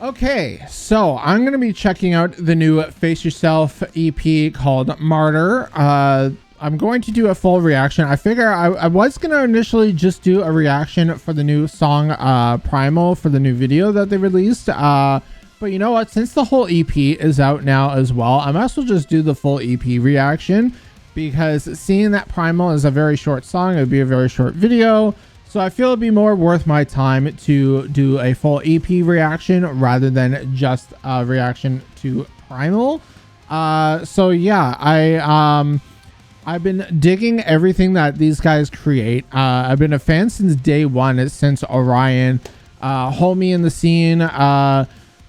Okay, so I'm going to be checking out the new Face Yourself EP called Martyr. I'm going to do a full reaction. I figure I was going to initially just do a reaction for the new song Primal for the new video that they released. But you know what? Since the whole EP is out now as well, I might as well just do the full EP reaction, because seeing that Primal is a very short song, it would be a very short video. So I feel it'd be more worth my time to do a full EP reaction rather than just a reaction to Primal. So yeah, I've been digging everything that these guys create. I've been a fan since day one, since Orion, homie in the scene,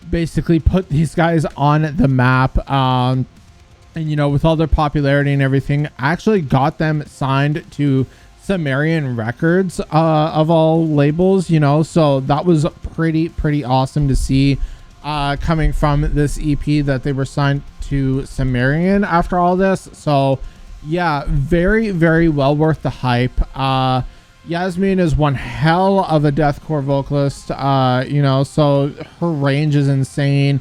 basically put these guys on the map. And you know, with all their popularity and everything, I actually got them signed to Sumerian Records, of all labels, you know, so that was pretty awesome to see, coming from this EP, that they were signed to Sumerian after all this. So yeah, very well worth the hype. Yasmin is one hell of a deathcore vocalist, you know, so her range is insane,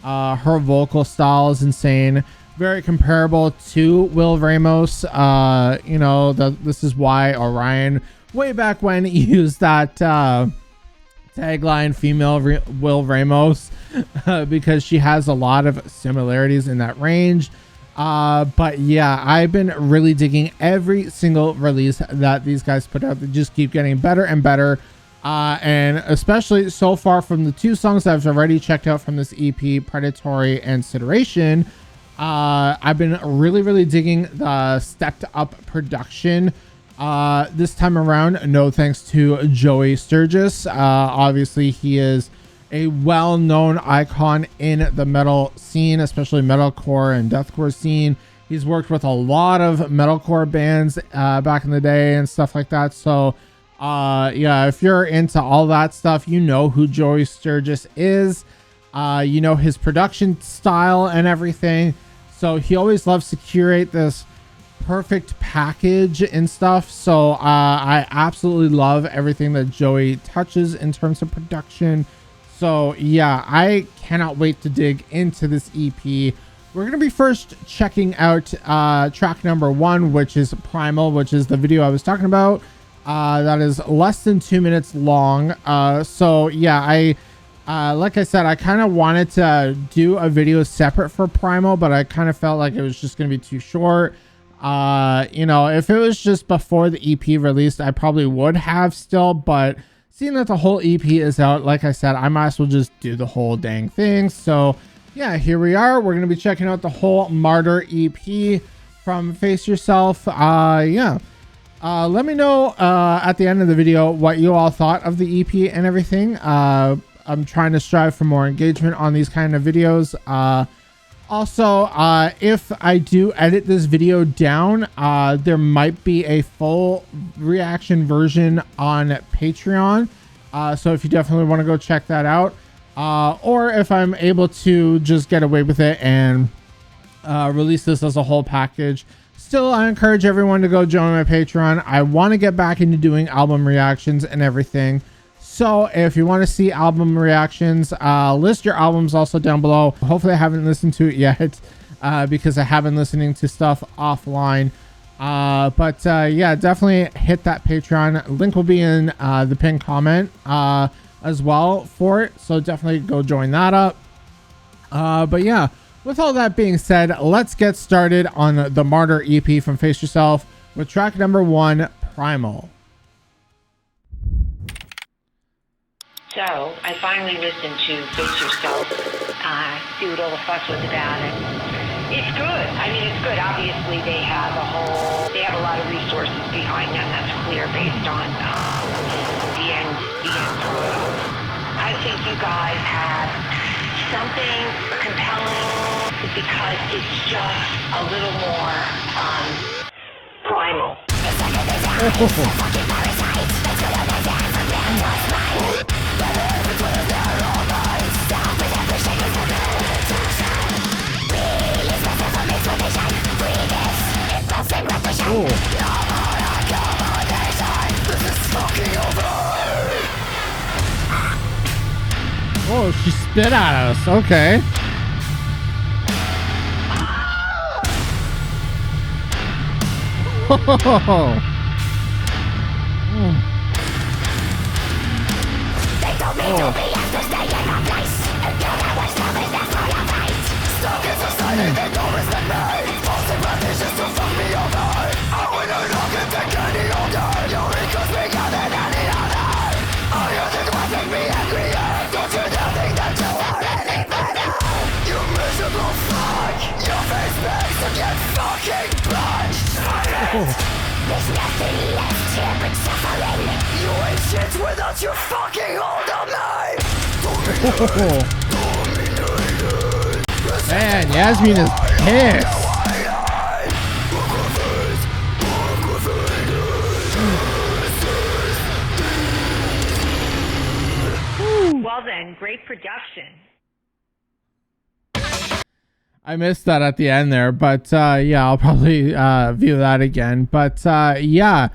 her vocal style is insane. Very comparable to Will Ramos. You know, this is why Orion, way back when, used that tagline, female Will Ramos, because she has a lot of similarities in that range. But yeah, I've been really digging every single release that these guys put out. They just keep getting better and better. And especially so far from the two songs that I've already checked out from this EP, Predatory and Sederation. I've been really digging the stepped up production this time around. No thanks to Joey Sturgis. Obviously he is a well-known icon in the metal scene, especially metalcore and deathcore scene. He's worked with a lot of metalcore bands back in the day and stuff like that. So yeah, if you're into all that stuff, you know who Joey Sturgis is. You know his production style and everything. So he always loves to curate this perfect package and stuff. So I absolutely love everything that Joey touches in terms of production. So yeah, I cannot wait to dig into this EP. We're going to be first checking out track number 1, which is Primal, which is the video I was talking about. That is less than 2 minutes long. So yeah, like I said, I kind of wanted to do a video separate for Primal, but I kind of felt like it was just going to be too short. You know, if it was just before the EP released, I probably would have still, but seeing that the whole EP is out, like I said, I might as well just do the whole dang thing. So yeah, here we are. We're going to be checking out the whole Martyr EP from Face Yourself. Yeah. Let me know at the end of the video what you all thought of the EP and everything. I'm trying to strive for more engagement on these kind of videos. Also, if I do edit this video down, there might be a full reaction version on Patreon. So if you definitely want to go check that out, or if I'm able to just get away with it and release this as a whole package, still, I encourage everyone to go join my Patreon. I want to get back into doing album reactions and everything. So if you want to see album reactions, list your albums also down below. Hopefully I haven't listened to it yet, because I have been listening to stuff offline. But yeah, definitely hit that Patreon. Link will be in the pinned comment as well for it. So definitely go join that up. But yeah, with all that being said, let's get started on the Martyr EP from Face Yourself with track number 1, Primal. So I finally listened to Face Yourself, see what all the fuss was about it. It's good. I mean, it's good. Obviously, they have a lot of resources behind them. That's clear based on the end product. I think you guys have something compelling because it's just a little more primal. Oh She spit at us. Okay. Oh. They told me to be have to stay in my place. Until there was no business for your face. Stuck in society that don't respect me. False repetitions to fuck me over. I wouldn't look and take any older. You're because we got it any other. All you think will make me angrier. Don't you now think that you are any better? You miserable fuck. Your face begs to get fucking punched. There's nothing left here but suffering. You ain't shit without your fucking hold on me. Man, Yasmin is pissed. Well then, great production. I missed that at the end there, but yeah, I'll probably view that again. But yeah,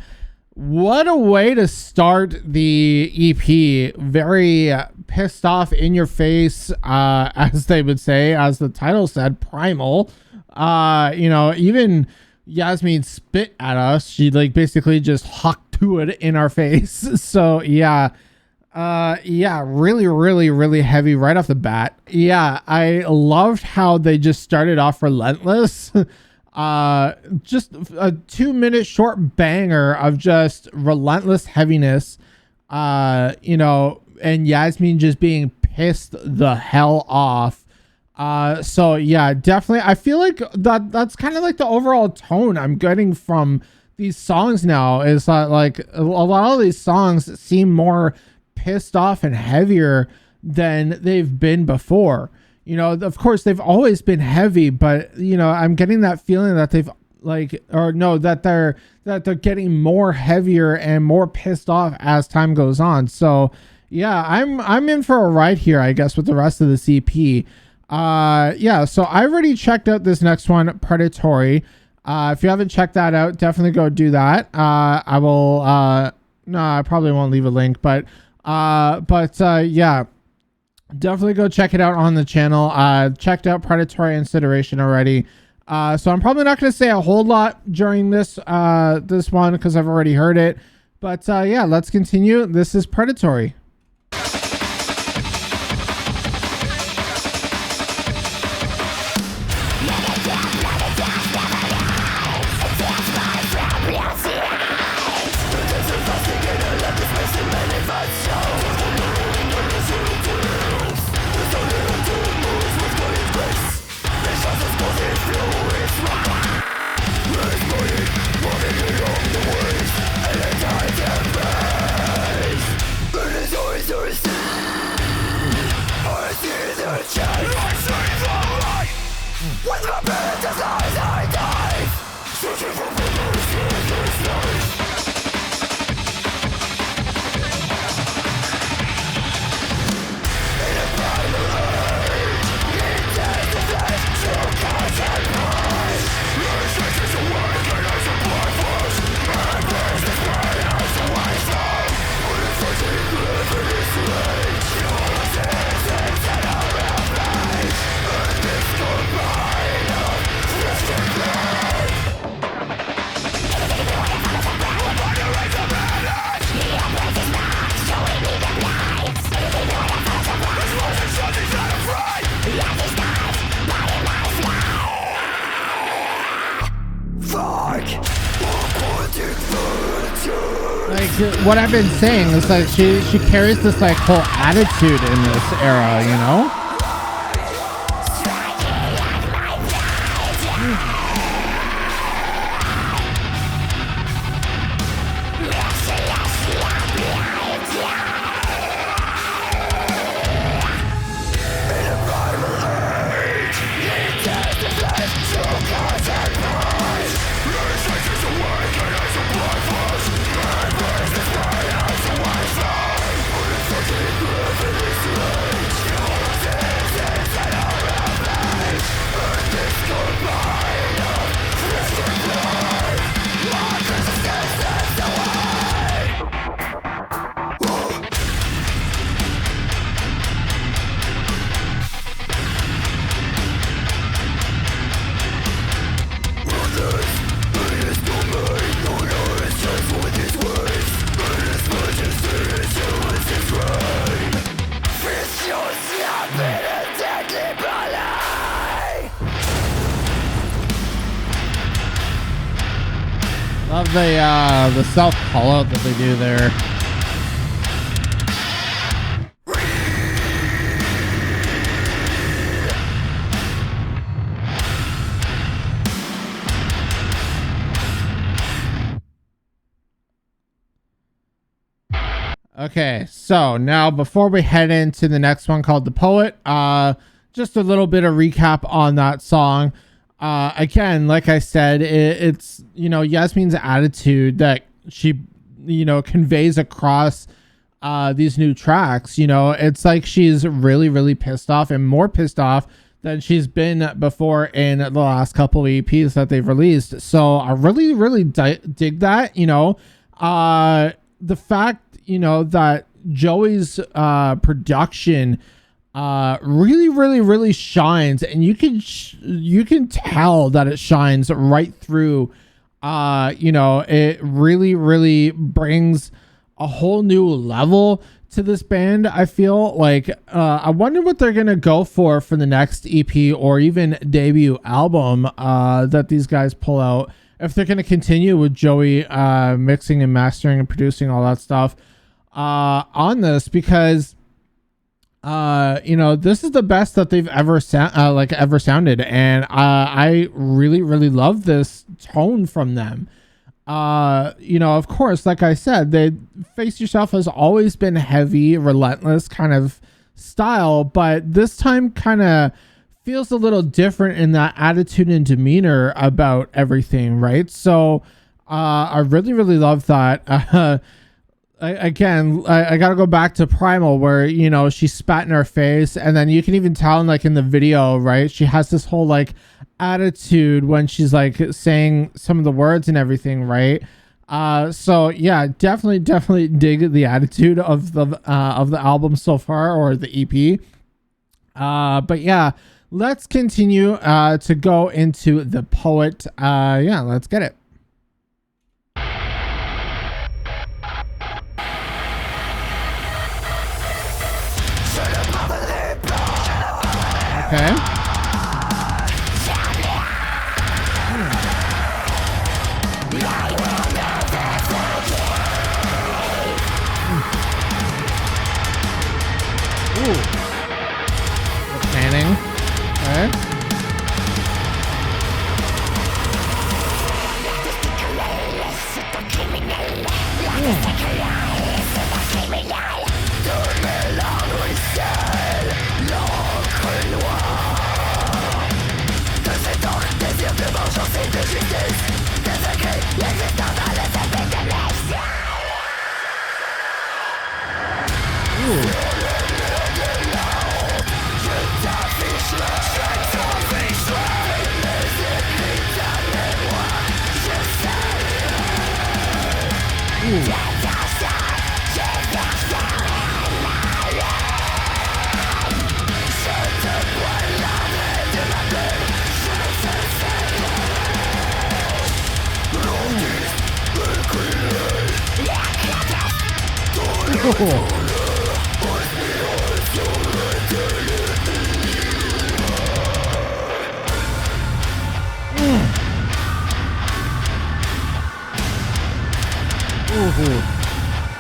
what a way to start the EP. Very pissed off, in your face, as they would say, as the title said, primal. You know, even Yasmin spit at us. She like basically just hucked to it in our face. So yeah. Yeah, really heavy right off the bat. Yeah, I loved how they just started off relentless. Just a 2-minute short banger of just relentless heaviness. You know, and Yasmin just being pissed the hell off. So yeah, definitely. I feel like that's kind of like the overall tone I'm getting from these songs now, is that like a lot of these songs seem more pissed off and heavier than they've been before. You know, of course they've always been heavy, but you know, I'm getting that feeling that they've like, or no, that they're getting more heavier and more pissed off as time goes on. So yeah, I'm in for a ride here, I guess, with the rest of the CP. Yeah, so I already checked out this next one, Predatory. If you haven't checked that out, definitely go do that. I will no, I probably won't leave a link, but yeah, definitely go check it out on the channel. Checked out Predatory Incineration already. So I'm probably not going to say a whole lot during this one because I've already heard it. But yeah, let's continue. This is Predatory. What I've been saying is like she carries this like whole attitude in this era, you know? Love the self call out that they do there. Okay, so now before we head into the next one called The Poet, just a little bit of recap on that song. Again, like I said, it's, you know, Yasmin's attitude that she, you know, conveys across these new tracks. You know, it's like she's really, really pissed off, and more pissed off than she's been before in the last couple of EPs that they've released. So I really, really dig that, you know. The fact, you know, that Joey's production really, really, really shines, and you can tell that it shines right through. You know, it really, really brings a whole new level to this band. I feel like I wonder what they're gonna go for the next EP or even debut album that these guys pull out. If they're gonna continue with Joey mixing and mastering and producing all that stuff on this, because you know, this is the best that they've ever sounded, and I really, really love this tone from them. You know, of course, like I said, they Face Yourself has always been heavy, relentless kind of style, but this time kind of feels a little different in that attitude and demeanor about everything, right? So I really, really love that. I gotta go back to Primal, where, you know, she spat in her face, and then you can even tell in the video, right, she has this whole like attitude when she's like saying some of the words and everything, right? So yeah, definitely dig the attitude of the album so far, or the EP. But yeah, let's continue to go into The Poet. Yeah, let's get it. Okay. Ooh. The panning. Okay.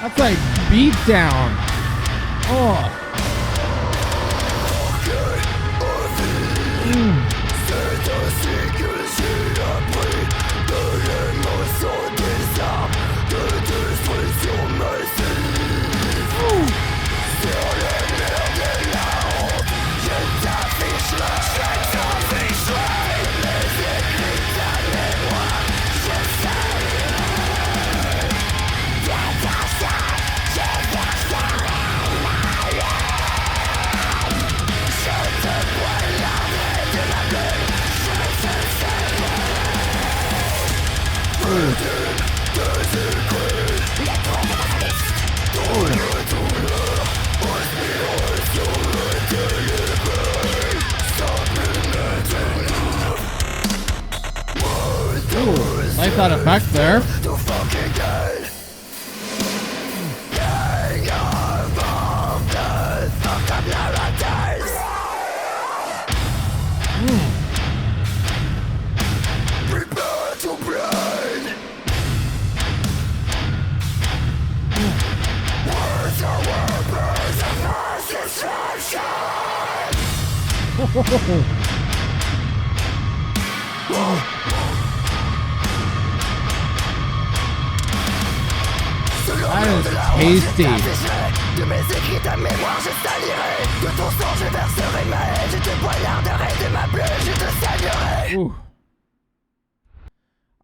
That's like beat down. Oh. Like that effect there. That is tasty. De mes écrits, ta mémoire, je salirai. De ton sang, je verserai ma haine. Je te poignarderai de ma plaie, je te saignerai. Ooh.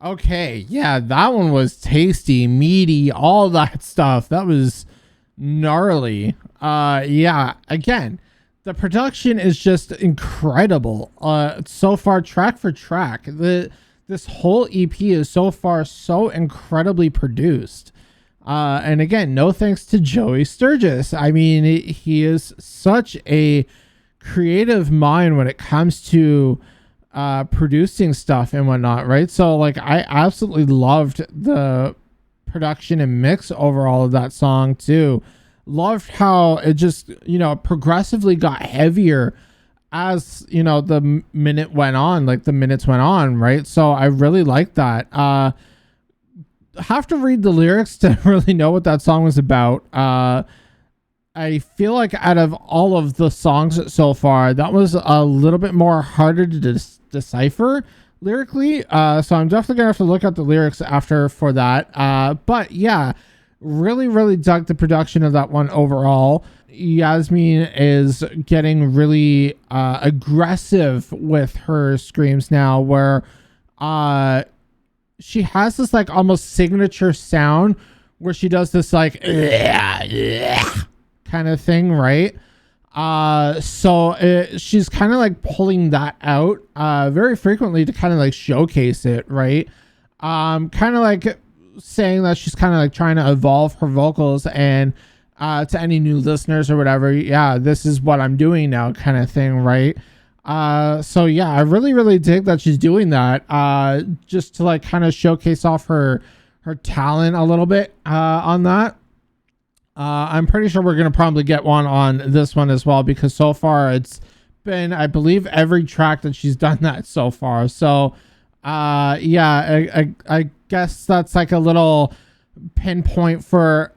Okay, yeah, that one was tasty, meaty, all that stuff. That was gnarly. Yeah, again, the production is just incredible. So far, track for track, this whole EP is so far so incredibly produced. And again, no thanks to Joey Sturgis. I mean, he is such a creative mind when it comes to producing stuff and whatnot, right? So like, I absolutely loved the production and mix overall of that song too. Loved how it just, you know, progressively got heavier as, you know, the minute went on, like the minutes went on, right? So I really liked that. Have to read the lyrics to really know what that song was about. I feel like out of all of the songs so far, that was a little bit more harder to decipher lyrically. So I'm definitely gonna have to look at the lyrics after for that. But yeah, really dug the production of that one overall. Yasmin is getting really aggressive with her screams now, where she has this like almost signature sound where she does this like kind of thing, right? So she's kind of like pulling that out very frequently to kind of like showcase it, right? Kind of like saying that she's kind of like trying to evolve her vocals, and to any new listeners or whatever, yeah, this is what I'm doing now kind of thing, right? So yeah, I really dig that she's doing that, just to like kind of showcase off her talent a little bit, on that. I'm pretty sure we're going to probably get one on this one as well, because so far it's been, I believe, every track that she's done that so far. So, yeah, I guess that's like a little pinpoint for,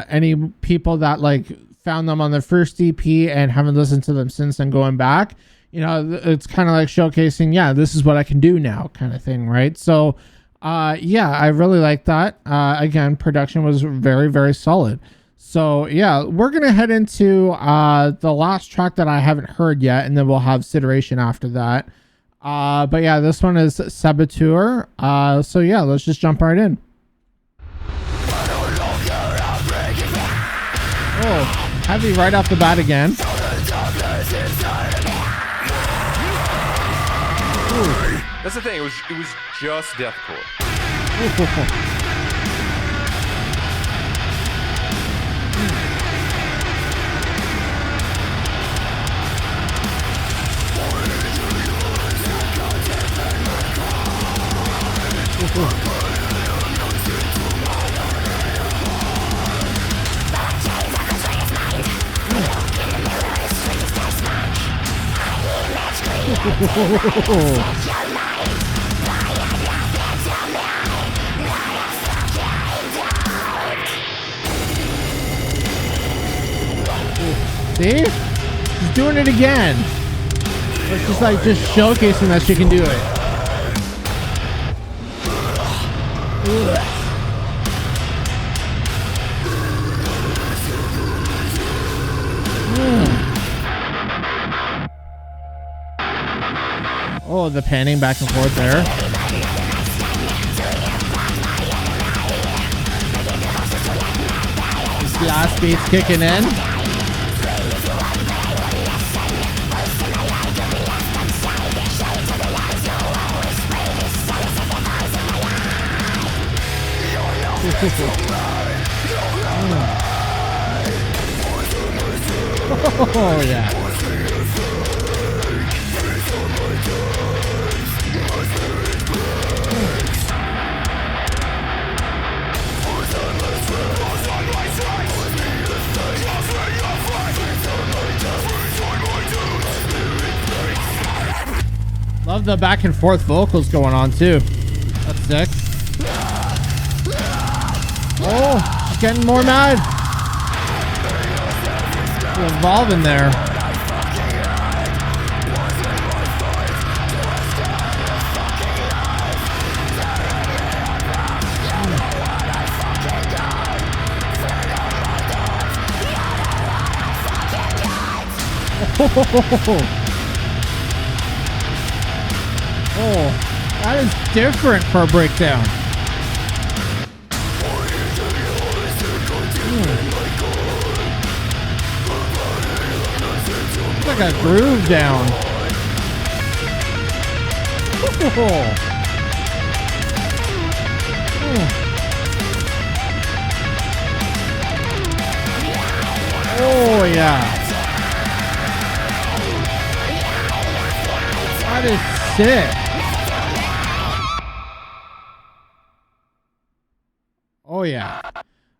any people that like found them on the first EP and haven't listened to them since and going back. You know, it's kind of like showcasing, yeah, this is what I can do now kind of thing, right? So, yeah, I really like that. Again, production was very solid. So, yeah, we're going to head into the last track that I haven't heard yet, and then we'll have Sideration after that. But, yeah, this one is Saboteur. So, yeah, let's just jump right in. Oh, heavy right off the bat again. That's the thing. It was just deathcore. See? She's doing it again. It's just like showcasing that she can do it. Oh, the panning back and forth there. This blast beat's kicking in. Oh yeah. Love the back and forth vocals going on too. That's sick. Oh, she's getting more mad. She's evolving there. Oh, that is different for a breakdown. It's like a groove down. Oh yeah. That is sick. Oh yeah.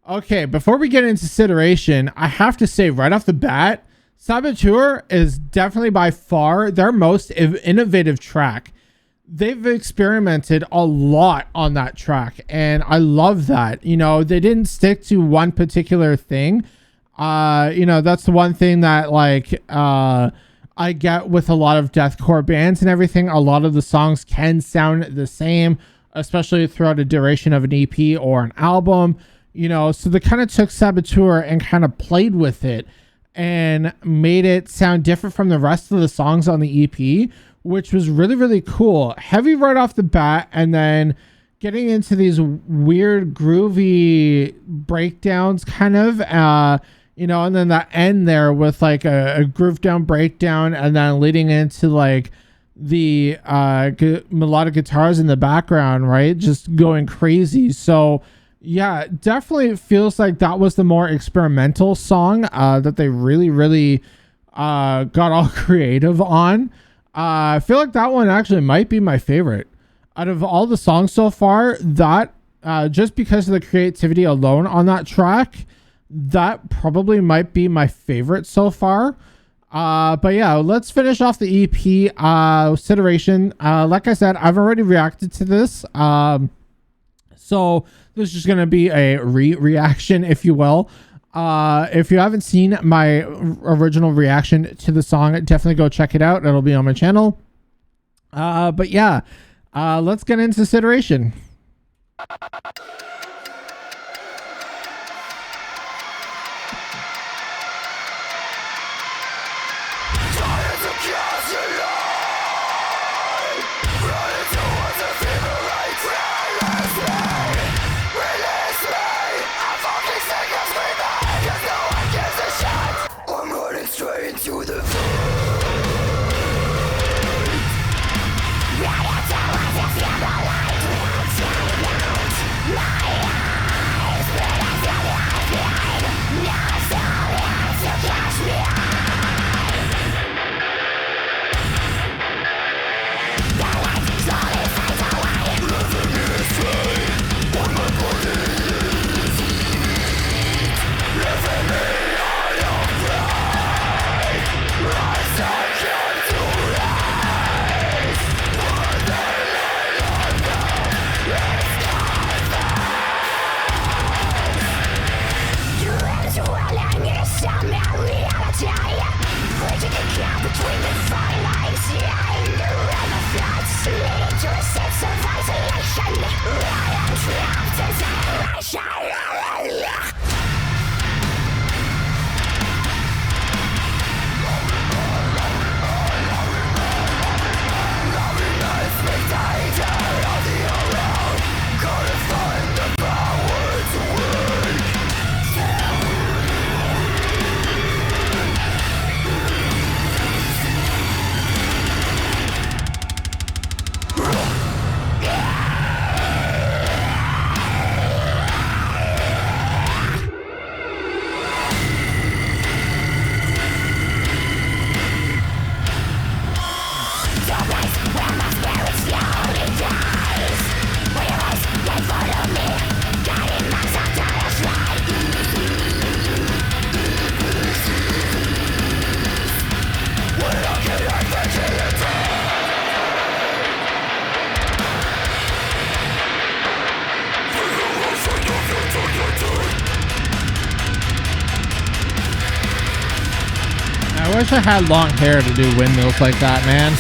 Okay, before we get into consideration, I have to say right off the bat, Saboteur is definitely by far their most innovative track. They've experimented a lot on that track, and I love that. You know, they didn't stick to one particular thing. You know, that's the one thing that like I get with a lot of deathcore bands and everything. A lot of the songs can sound the same, especially throughout a duration of an EP or an album. You know, so they kind of took Saboteur and kind of played with it and made it sound different from the rest of the songs on the EP, which was really, really cool. Heavy right off the bat, and then getting into these weird groovy breakdowns kind of, you know, and then that end there with like a groove down breakdown, and then leading into like the melodic guitars in the background, right? Just going crazy. So yeah, definitely feels like that was the more experimental song that they really, really got all creative on. I feel like that one actually might be my favorite out of all the songs so far. That just because of the creativity alone on that track, that probably might be my favorite so far. But yeah, let's finish off the EP consideration. Like I said, I've already reacted to this. So this is just going to be a reaction, if you will. If you haven't seen my original reaction to the song, definitely go check it out. It'll be on my channel. But yeah, let's get into consideration. I wish I had long hair to do windmills like that, man.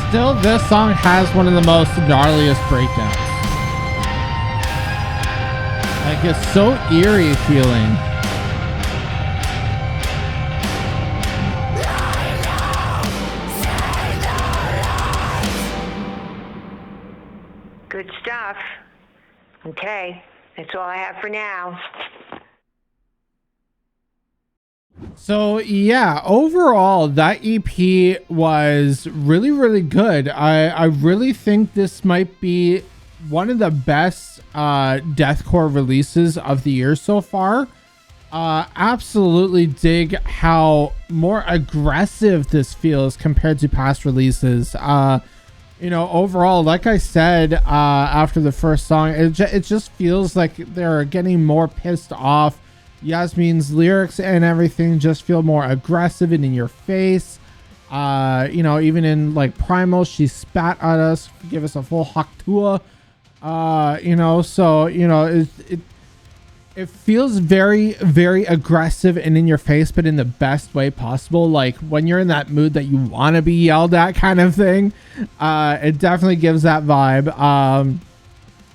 Still, this song has one of the most gnarliest breakdowns. Like, it's so eerie feeling. Good stuff. Okay, that's all I have for now. So yeah, overall that EP was really, really good. I really think this might be one of the best deathcore releases of the year so far. Absolutely dig how more aggressive this feels compared to past releases. You know, overall, like I said, after the first song, it just feels like they're getting more pissed off. Yasmin's lyrics and everything just feel more aggressive and in your face. You know, even in like Primal, she spat at us, give us a full haktua. You know, so, you know, it feels very, very aggressive and in your face, but in the best way possible. Like when you're in that mood that you want to be yelled at kind of thing. It definitely gives that vibe.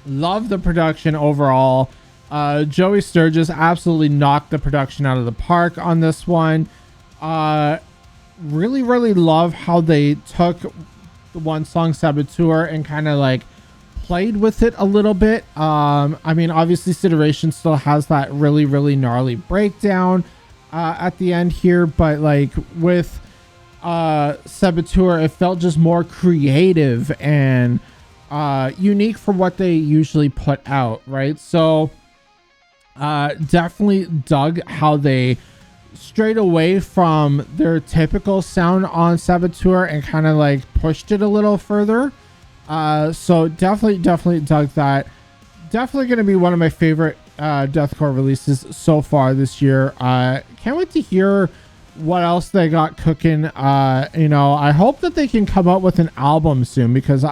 Love the production overall. Joey Sturgis absolutely knocked the production out of the park on this one. Really, really love how they took the one song Saboteur and kind of like played with it a little bit. I mean, obviously Sederation still has that really, really gnarly breakdown at the end here, but like with Saboteur, it felt just more creative and unique for what they usually put out, right? So definitely dug how they strayed away from their typical sound on Saboteur and kind of like pushed it a little further. So definitely dug that. Definitely going to be one of my favorite deathcore releases so far this year. Can't wait to hear what else they got cooking. You know, I hope that they can come out with an album soon, because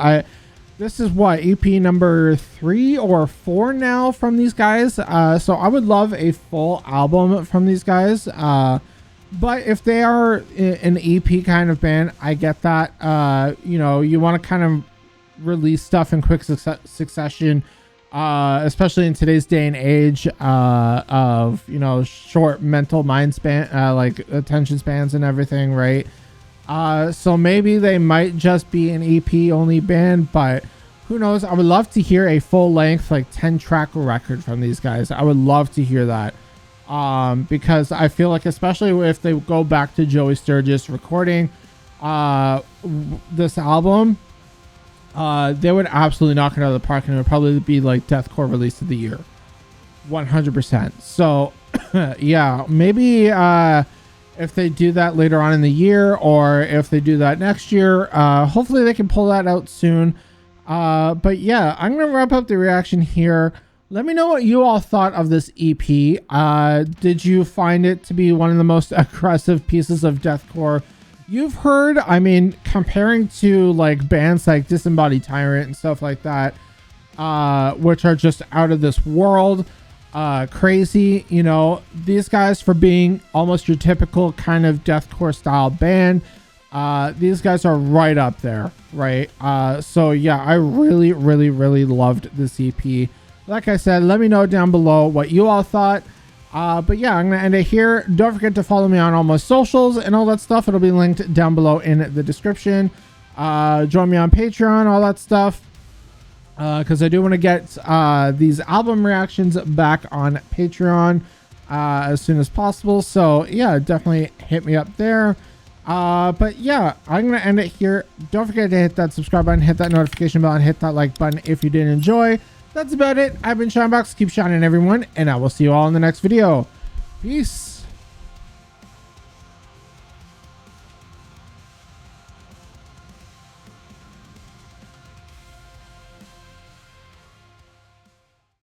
this is what, EP number 3 or 4 now from these guys. So I would love a full album from these guys. But if they are an EP kind of band, I get that. You know, you want to kind of release stuff in quick succession, especially in today's day and age of, you know, short mental mind span, like attention spans and everything, right? So maybe they might just be an EP only band, but who knows? I would love to hear a full length, like 10-track record from these guys. I would love to hear that. Because I feel like, especially if they go back to Joey Sturgis recording this album, they would absolutely knock it out of the park, and it would probably be like deathcore release of the year, 100%. So yeah, maybe if they do that later on in the year, or if they do that next year, hopefully they can pull that out soon. But yeah, I'm gonna wrap up the reaction here. Let me know what you all thought of this EP. Did you find it to be one of the most aggressive pieces of deathcore you've heard? I mean, comparing to like bands like Disembodied Tyrant and stuff like that, which are just out of this world, crazy. You know, these guys, for being almost your typical kind of deathcore style band, these guys are right up there, right? So yeah, I really, really, really loved this EP. Like I said, let me know down below what you all thought. But yeah, I'm gonna end it here. Don't forget to follow me on all my socials and all that stuff. It'll be linked down below in the description. Join me on Patreon, all that stuff, because I do want to get these album reactions back on Patreon as soon as possible. So yeah, definitely hit me up there. But yeah, I'm gonna end it here. Don't forget to hit that subscribe button, hit that notification bell, and hit that like button if you did enjoy. That's about it. I've been Shineboxx. Keep shining, everyone, and I will see you all in the next video. Peace.